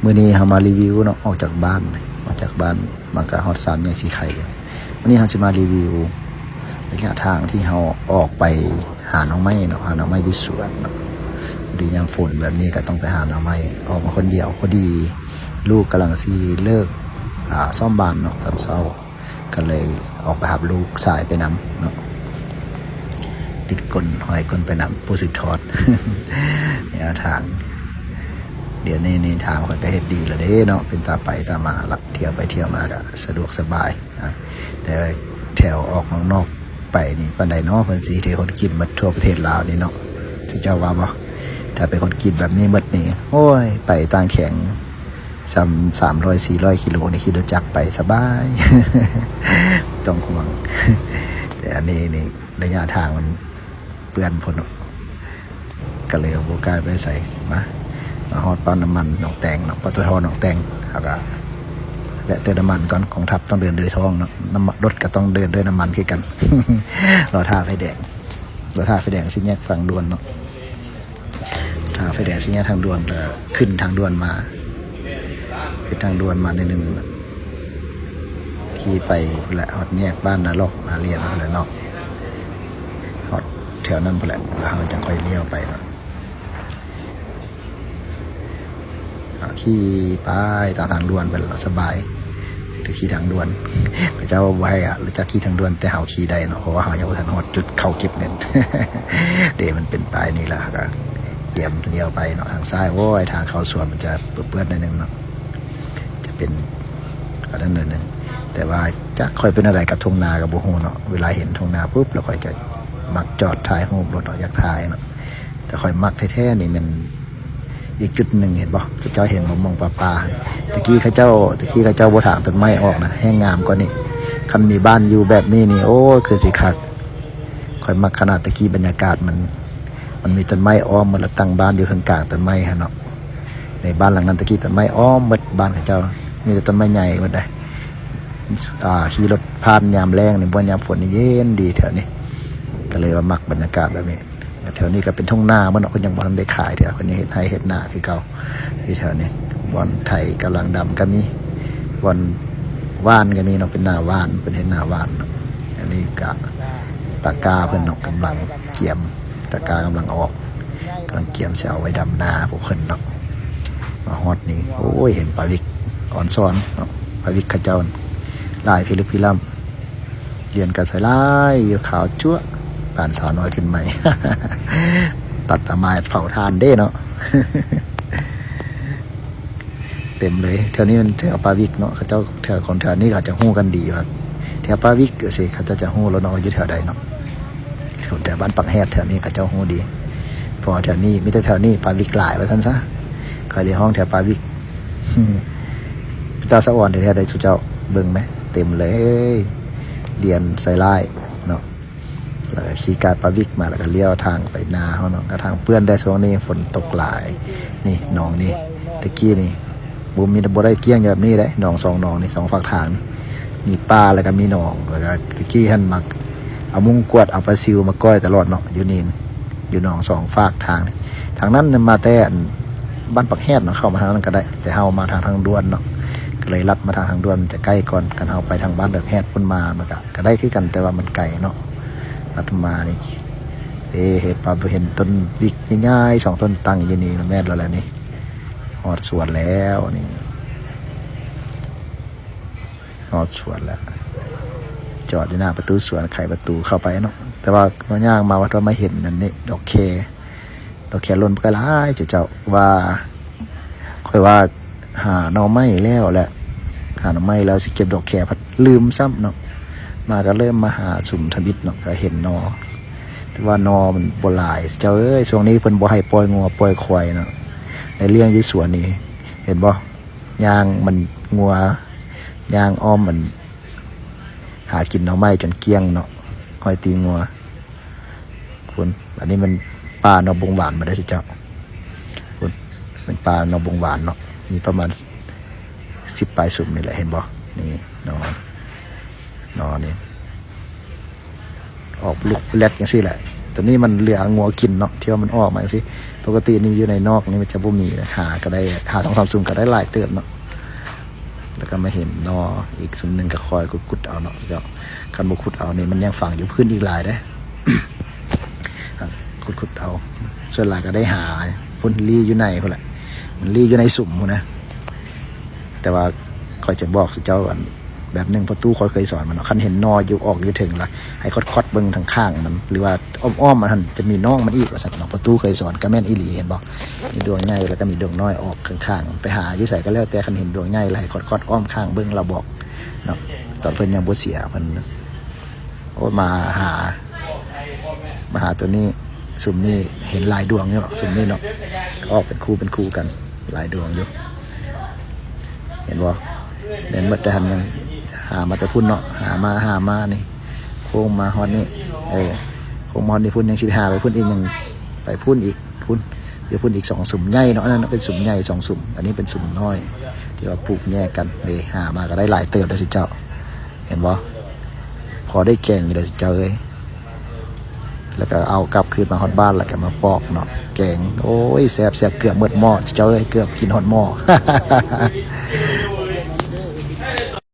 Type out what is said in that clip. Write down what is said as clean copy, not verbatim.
มื้อนี้เรามารีวิวเนาะออกจากบ้านมันก็ฮอด3แยกสีไข่วันนี้เราจะมารีวิวระยะทางที่เราออกไปหาหน่อไม้เนาะหาหน่อไม้ที่สวนเนาะดียามฝนแบบนี้ก็ต้องไปหาหน่อไม้ออกมาคนเดียวพอดีลูกกำลังสิเลิกซ่อมบ้านเนาะตอนเช้าก็เลยออกไปหาลูกสายไปนำเนาะติดก้นหอยก้นไปนำผู้สืบทอด เนี่ยทางเดี๋ยวนี้ทางคนก็เฮ็ดดีแล้วเด้เนาะเป็นตาไปตามาละเที่ยวไปเที่ยวมาก็สะดวกสบายนะแต่แถวออกนอกไปนี่ปานใดเนาะเพิ่นสิเทคนกินหมดทั่วประเทศลาวนี่เนาะที่เจ้าว่าบ่ถ้าเป็นคนกินแบบนี้หมดนี่โอ้ยไปต่างแข็ง300-400 กิโลนี่ขี่รถจักรไปสบาย ต้องห่วง แต่อันนี้นี่ระยะทางมันเปื้อนพุ่นก็เลยเอาโบกายไปใส่มาฮอดปั๊มน้ำมันหนองแตงเนาะปตทหนองแตงแล้วก็แวะเติมน้ำมันก่อนของทัพต้องเดินด้วยท้องเนาะน้ำรถก็ต้องเดินด้วยน้ำมันคือกัน รอท่าไฟแดงสิแยกฝั่งด่วนเนาะท่าไฟแดงสิแยกทางด่วนแล้วขึ้นทางด่วนมาขึ้นทางด่วนมาในหนึ่งที่ไปพุ่นแหละฮอดแยกบ้านนาลอกนาเรียนพุ่นแหละเนาะฮอดแถวนั้นพุ่นแหละแล้วเราจะค่อยเลี้ยวไปเนาะขี่ไปตามทางด่วนไปสบายหรือขี่ทางด่วนพระเจ้าไว้หรือจะขี่ทางด่วนแต่เฮาขี่ได้เนาะเพราะว่าเฮายังบ่ทันฮอดจุดเข้าเก็บเงิน เดี๋ยวมันเป็นปลายนี่ล่ะก็เตรียมเลี้ยวไปเนาะทางซ้ายโอ้ยทางเข้าสวนมันจะเปื้อนๆหน่อยนึงเนาะจะเป็นก็นั่นนึงแต่ว่าจะค่อยเป็นอะไรกับทุ่งนากับบ่ฮู้เนาะเวลาเห็นทุ่งนาปุ๊บแล้วค่อยจะมักจอดถ่ายรูปรถอยากถ่ายเนาะแต่ค่อยมักแท้ๆนี่มันอีกจุดหนึ่งเห็นบ่เจ้าเห็นมองปลาตะกี้เขาเจ้าบ่ถางต้นไม้ออกนะแห้งงามกว่านี้คันมีบ้านอยู่แบบนี้นี่โอ้คือสิคักค่อยมักขนาดตะกี้บรรยากาศมันมีต้นไม้อ้อมมันละตั้งบ้านอยู่ข้างกลางต้นไม้ฮะเนาะในบ้านหลังนั้นตะกี้ต้นไม้อ้อมหมดบ้านเขาเจ้ามีแต่ต้นไม้ใหญ่หมดเลยขี่รถผ่านยามแรงนี่บ่ยามฝนนี่เย็นดีแถวนี้ก็เลยว่ามักบรรยากาศแบบนี้แถวนี้ก็เป็นทุ่งนามันคนยังบ่ทันได้ขายแถวคนนี้เฮ็ดไร่เฮ็ดนาคือเก่าที่แถวนี้บ่อนไถกำลังดำก็มีบ่อนว่านก็มีเนาะเป็นนาว่านเป็นเฮ็ดนาว่านอันนี้ก็ตะกาเพิ่นเนาะกำลังเกี่ยมตะกากำลังออกกำลังเกี่ยมสิเอาไว้ดำนาพวกเพิ่นเนาะมาฮอดนี่โอ้ยเห็นปลาวิกอ่อนซ้อนเนาะปลาวิกเขาเจ้าลายพิลึกพิลั่มเรียนกันใส่ลายอยู่ขาวจั๊วป่านสาวน้อยขึ้นใหม่ ตัดไม้เผาทานเด้เนาะ เต็มเลยแถวนี้มันแถวปาวิกเนาะเขาเจ้าแถวคนแถวนี้เขาจะฮู้กันดีว่าแถวปาวิกสิเขาจะฮู้แล้วเนาะอยู่แถวใดเนาะคนแถวบ้านปักแฮดแถวนี้เขาเจ้าฮู้ดีพอแถวนี้มีแต่แถวนี้ปาวิกหลายว่าซั่นซะเขาเรียกห้องแถวปาวิก ตาสะอ่อนแถวใดสุเจ้าเบิ่งมั้ยเต็มเลยเรียนใส่ลายเนาะแล้วก็ขี่กาดปาวิกมาแล้วก็เลี้ยวทางไปนาเฮาเนาะทางเปื้อนได้ช่วงนี้ฝนตกหลายนี่หนองนี่ตะกี้นี่บ่มีบ่ได้เกี้ยงแบบนี้เด้หนอง2หนองนี่2ฝั่งทางนี่มีปลาแล้วก็มีหนองแล้วก็ตะกี้หั่นมักเอามุ้งกวดเอาปลาซิวมาก้อยตลอดเนาะอยู่นี่อยู่หนอง2ฝั่งทางนี่ทางนั้นมาแต่บ้านปักแฮดเนาะเข้ามาทางนั้นก็ได้แต่เฮามาทางด่วนเนาะก็เลยลัดมาทางด่วนมันจะใกล้ก่อนกันเฮาไปทางบ้านปักแฮดพุ่นมามันก็ได้คือกันแต่ว่ามันไกลเนาะลัดมานี่เห็ดปลาเห็นต้นบิ๊กง่ายๆ2ต้นตั้งอยู่นี่แม่นแล้วแหละนี่ฮอดสวนแล้วนี่ฮอดสวนแล้วจอดอยู่หน้าประตูสวนไขประตูเข้าไปเนาะแต่ว่ามาย่างมาว่าเราไม่เห็นนั่นนี่ดอกแคล้นไปหลายเจ้าว่าค่อยว่าหาหน่อไม้แล้วแหละหาหน่อไม้แล้วสิเก็บดอกแคพัดลืมซ้ำเนาะมาก็เริ่มมาหาสุ่มทบิดเนาะก็เห็นนอแต่ว่านอมันบ่หลายเจ้าเอ้ยช่วงนี้เพิ่นบ่ให้ปล่อยงัวปล่อยควายเนาะในเลี้ยงอยู่สวนนี่เห็นบ่ยางมันงัวยางอ้อมมันหากินหน่อไม้จนเกลี้ยงเนาะห้อยตีนงัวคุณอันนี้มันปลาหนอบงหวานมาได้สิเจ้าคุณเป็นปลาหนอบงหวานเนาะมีประมาณ10ปลายสุ่มนี่แหละเห็นบ่นี่นอนี่ออกลูกแรกอย่างซี่แหละตัวนี้มันเหลืองัวกินเนาะที่ว่ามันออกมาสิป กตินี่อยู่ในนอกนี่มันจะบ่มีนะหาก็ได้หา2-3สุ่มก็ได้หลายเติมเนาะแล้วก็มาเห็นนออีกสุ่มนึงก็คอยขุดเอาเนาะเจ้าคันบ่ขุดเอานี่มันยังฝังอยู่พื้นอีกหลายเด้ ขุดเอาส่วนหลายก็ได้หาพุ่นรีอยู่ในพุ่นแหละมันรีอยู่ในสุ่มพุ่นนะแต่ว่าคอยจะบอกสิเจ้าก่อนแบบหนึ่งประตูคอยเคยสอนมันเนาะคันเห็นนออยู่ออกอยู่ถึงละให้คดเบิ่งทางข้างมันหรือว่าอ้อมมันจะมีน้องมันอีกว่าสัตว์เนาะประตูเคยสอนก็แม่นอีหลีเห็นบ่มีดวงใหญ่แล้วก็มีดวงน้อยออกข้างๆไปหาอยู่ใส่ก็แล้วแต่คันเห็นดวงใหญ่แล้วให้คดอ้อมข้างเบิ่งเราบอกเนาะตอนเพิ่นยังบ่เสียเพิ่นโอ้มาหาตัวนี้สุ่มนี้เห็นหลายดวงอยู่เนาะสุ่มนี้เนาะออกเป็นคู่กันหลายดวงอยู่เห็นบ่เน้นหมดแต่หันยังหามาแต่พุ่นเนาะหามานี่โค้งมาฮอดนี่โค้งมาฮอดนี่พุ่นยังสิหาไปพุ่นอีกยังไปพุ่นอีกพุ่นเดี๋ยวพุ่นอีก2สุ่มใหญ่เนาะนั่นเป็นสุ่มใหญ่2สุ่มอันนี้เป็นสุ่มน้อยที่ว่าปลูกแยกกันนี่หามาก็ได้หลายเติบแล้วสิเจ้าเห็นบ่พอได้แกงอยู่แล้วสิเจ้าเอ้ยแล้วก็เอากลับคืนมาฮอดบ้านแล้วก็มาปอกเนาะแกงโอ้ยแซ่บเกือบหมดหม้อเจ้าเอ้ยเกือบกินฮอดหม้อ